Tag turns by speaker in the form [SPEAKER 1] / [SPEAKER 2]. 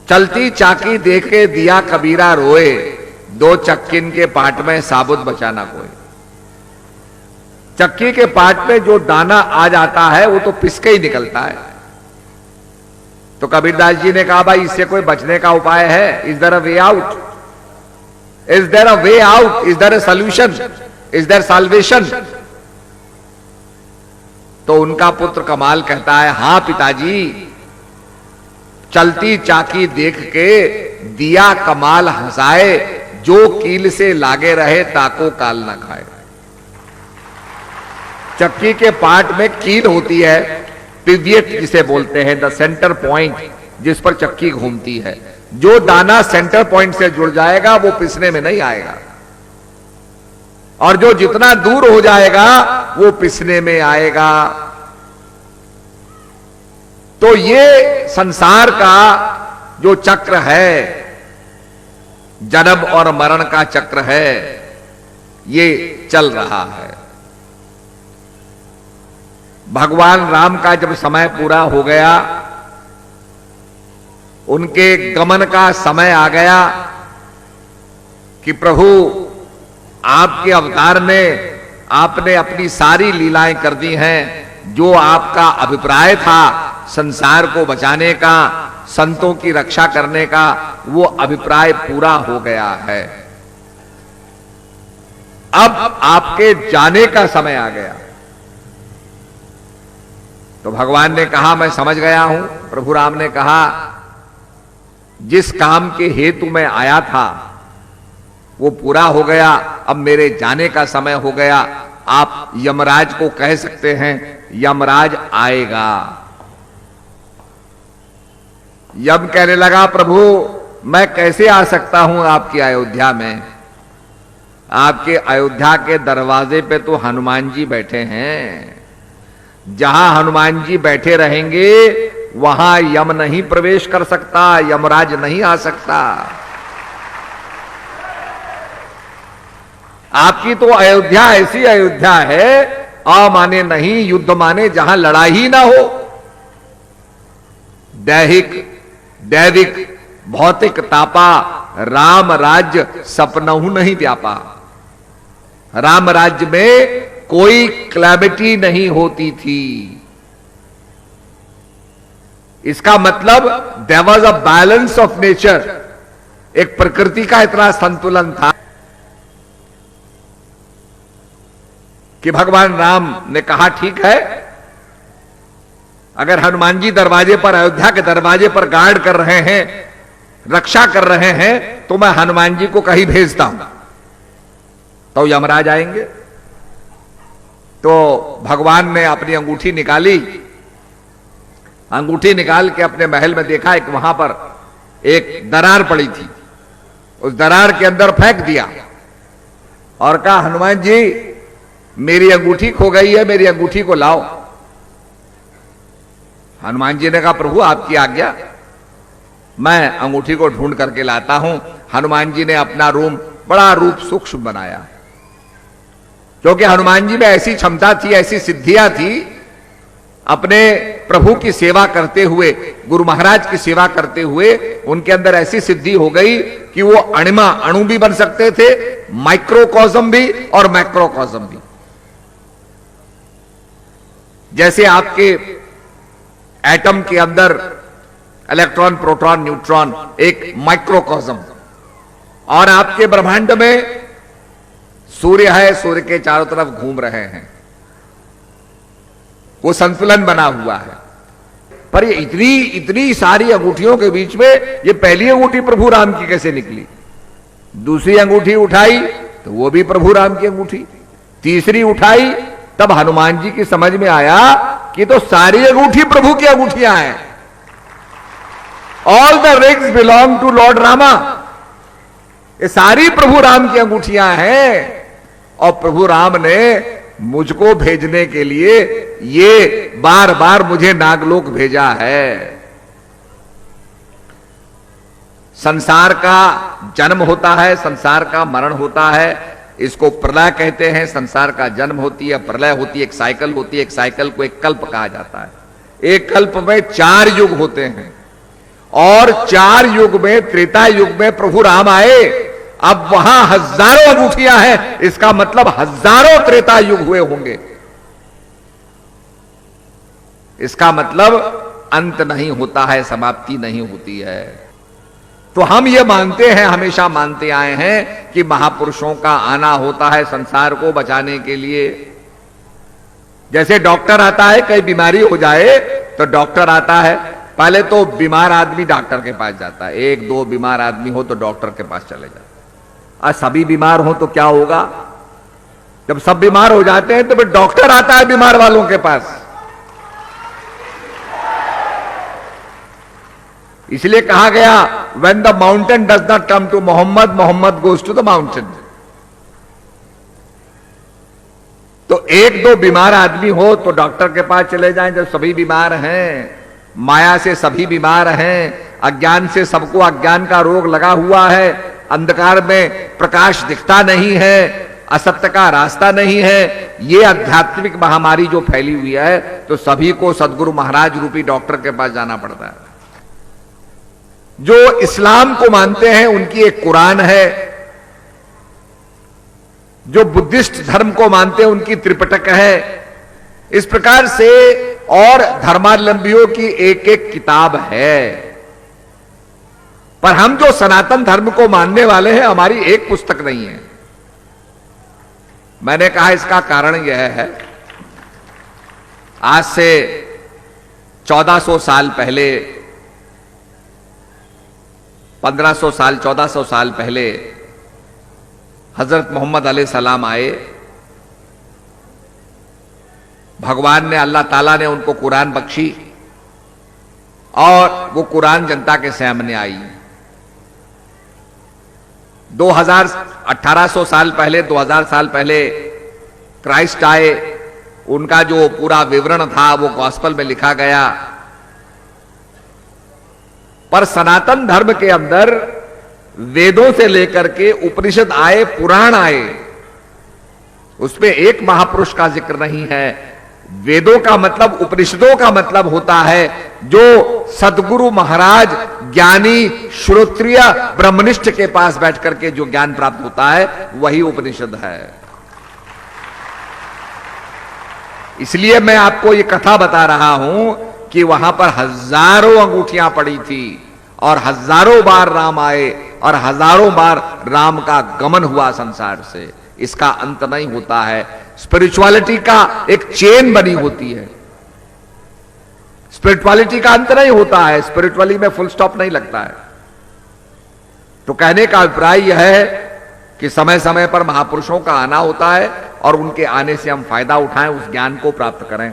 [SPEAKER 1] चलती चाकी देख के दिया कबीरा रोए, दो चक्किन के पाट में साबुत बचाना कोई। चक्की के पाट में जो दाना आ जाता है वो तो पिसके ही निकलता है। तो कबीरदास जी ने कहा भाई इससे कोई बचने का उपाय है? Is there a way out? Is there a way out? Is there a solution? Is there salvation? तो उनका पुत्र कमाल कहता है, हां पिताजी, चलती चाकी देख के दिया कमाल हंसाए, जो कील से लागे रहे ताको काल ना खाए। चक्की के पार्ट में कील होती है, पिवियट जिसे बोलते हैं, द सेंटर पॉइंट जिस पर चक्की घूमती है। जो दाना सेंटर पॉइंट से जुड़ जाएगा वो पिसने में नहीं आएगा, और जो जितना दूर हो जाएगा वो पिसने में आएगा। तो ये संसार का जो चक्र है, जन्म और मरण का चक्र है, ये चल रहा है। भगवान राम का जब समय पूरा हो गया, उनके गमन का समय आ गया कि प्रभु आपके अवतार में आपने अपनी सारी लीलाएं कर दी हैं। जो आपका अभिप्राय था संसार को बचाने का, संतों की रक्षा करने का, वो अभिप्राय पूरा हो गया है। अब आपके जाने का समय आ गया। तो भगवान ने कहा मैं समझ गया हूं। प्रभु राम ने कहा जिस काम के हेतु मैं आया था वो पूरा हो गया, अब मेरे जाने का समय हो गया। आप यमराज को कह सकते हैं यमराज आएगा। यम कहने लगा प्रभु मैं कैसे आ सकता हूं आपकी अयोध्या में? आपके अयोध्या के दरवाजे पे तो हनुमान जी बैठे हैं। जहां हनुमान जी बैठे रहेंगे वहां यम नहीं प्रवेश कर सकता, यमराज नहीं आ सकता। आपकी तो अयोध्या ऐसी अयोध्या है, आ माने नहीं, युद्ध माने जहां लड़ाई ही ना हो। दैविक भौतिक तापा, राम राज्य सपनहु नहीं व्यापा। राम राज्य में कोई क्लैमिटी नहीं होती थी। इसका मतलब there was a balance of nature. एक प्रकृति का इतना संतुलन था कि भगवान राम ने कहा ठीक है, अगर हनुमान जी दरवाजे पर, अयोध्या के दरवाजे पर गार्ड कर रहे हैं, रक्षा कर रहे हैं, तो मैं हनुमान जी को कहीं भेजता हूं, तो यमराज आएंगे। तो भगवान ने अपनी अंगूठी निकाली, अंगूठी निकाल के अपने महल में देखा, एक वहां पर एक दरार पड़ी थी, उस दरार के अंदर फेंक दिया और कहा हनुमान जी मेरी अंगूठी खो गई है, मेरी अंगूठी को लाओ। हनुमान जी ने कहा प्रभु आपकी आज्ञा, मैं अंगूठी को ढूंढ करके लाता हूं। हनुमान जी ने अपना रूम बड़ा रूप सूक्ष्म बनाया, क्योंकि हनुमान जी में ऐसी क्षमता थी, ऐसी सिद्धियां थी, अपने प्रभु की सेवा करते हुए, गुरु महाराज की सेवा करते हुए उनके अंदर ऐसी सिद्धि हो गई कि वो अणिमा, अणु भी बन सकते थे, माइक्रोकॉस्म भी और मैक्रोकॉस्म भी। जैसे आपके एटम के अंदर इलेक्ट्रॉन, प्रोटॉन, न्यूट्रॉन एक माइक्रोकॉस्म, और आपके ब्रह्मांड में सूर्य है, सूर्य के चारों तरफ घूम रहे हैं, वो संतुलन बना हुआ है। पर ये इतनी सारी अंगूठियों के बीच में ये पहली अंगूठी प्रभु राम की कैसे निकली? दूसरी अंगूठी उठाई तो वो भी प्रभु राम की अंगूठी, तीसरी उठाई तब हनुमान जी की समझ में आया कि तो सारी अंगूठी प्रभु की अंगूठियां हैं। All the rings belong to Lord Rama. ये सारी प्रभु राम की अंगूठियां हैं, और प्रभु राम ने मुझको भेजने के लिए ये बार बार मुझे नागलोक भेजा है। संसार का जन्म होता है, संसार का मरण होता है, इसको प्रलय कहते हैं। संसार का जन्म होती है, प्रलय होती है, एक साइकिल होती है, एक साइकिल को एक कल्प कहा जाता है। एक कल्प में 4 युग होते हैं, और 4 युग में, त्रेता युग में प्रभु राम आए, अब वहां हजारों अंगूठियां हैं, इसका मतलब हजारों त्रेता युग हुए होंगे। इसका मतलब अंत नहीं होता है, समाप्ति नहीं होती है। तो हम ये मानते हैं, हमेशा मानते आए हैं कि महापुरुषों का आना होता है संसार को बचाने के लिए। जैसे डॉक्टर आता है, कई बीमारी हो जाए तो डॉक्टर आता है, पहले तो बीमार आदमी डॉक्टर के पास जाता है, 1-2 बीमार आदमी हो तो डॉक्टर के पास चले जाता है। और सभी बीमार हो तो क्या होगा? जब सब बीमार हो जाते हैं तो फिर डॉक्टर आता है बीमार वालों के पास। इसलिए कहा गया, when the mountain does not come to Muhammad, Muhammad goes to the mountain। तो 1-2 बीमार आदमी हो तो डॉक्टर के पास चले जाएं। जब सभी बीमार हैं, माया से सभी बीमार हैं, अज्ञान से सबको अज्ञान का रोग लगा हुआ है, अंधकार में प्रकाश दिखता नहीं है, असत्य का रास्ता नहीं है, ये आध्यात्मिक महामारी जो फैली हुई है, तो सभी को सदगुरु महाराज रूपी डॉक्टर के पास जाना पड़ता है। जो इस्लाम को मानते हैं उनकी एक कुरान है, जो बुद्धिस्ट धर्म को मानते हैं उनकी त्रिपिटक है। इस प्रकार से और धर्मावलंबियों की एक एक किताब है। पर हम जो सनातन धर्म को मानने वाले हैं, हमारी एक पुस्तक नहीं है। मैंने कहा इसका कारण यह है, आज से 1400 साल पहले, 1500 साल, 1400 साल पहले हजरत मोहम्मद अलैहिस्सलाम आए। भगवान ने, अल्लाह ताला ने उनको कुरान बख्शी और वो कुरान जनता के सामने आई। 1800 साल पहले, 2000 साल पहले क्राइस्ट आए, उनका जो पूरा विवरण था वो गॉस्पेल में लिखा गया। पर सनातन धर्म के अंदर वेदों से लेकर के उपनिषद आए, पुराण आए, उसमें एक महापुरुष का जिक्र नहीं है। वेदों का मतलब, उपनिषदों का मतलब होता है जो सदगुरु महाराज ज्ञानी श्रोत्रिय ब्रह्मनिष्ठ के पास बैठ करके जो ज्ञान प्राप्त होता है, वही उपनिषद है। इसलिए मैं आपको ये कथा बता रहा हूं कि वहां पर हजारों अंगूठियां पड़ी थी और हजारों बार राम आए और हजारों बार राम का गमन हुआ संसार से। इसका अंत नहीं होता है। स्पिरिचुअलिटी का एक चेन बनी होती है। स्पिरिचुअलिटी का अंत नहीं होता है, स्पिरिचुअली में फुल स्टॉप नहीं लगता है। तो कहने का अभिप्राय यह है कि समय समय पर महापुरुषों का आना होता है और उनके आने से हम फायदा उठाएं, उस ज्ञान को प्राप्त करें।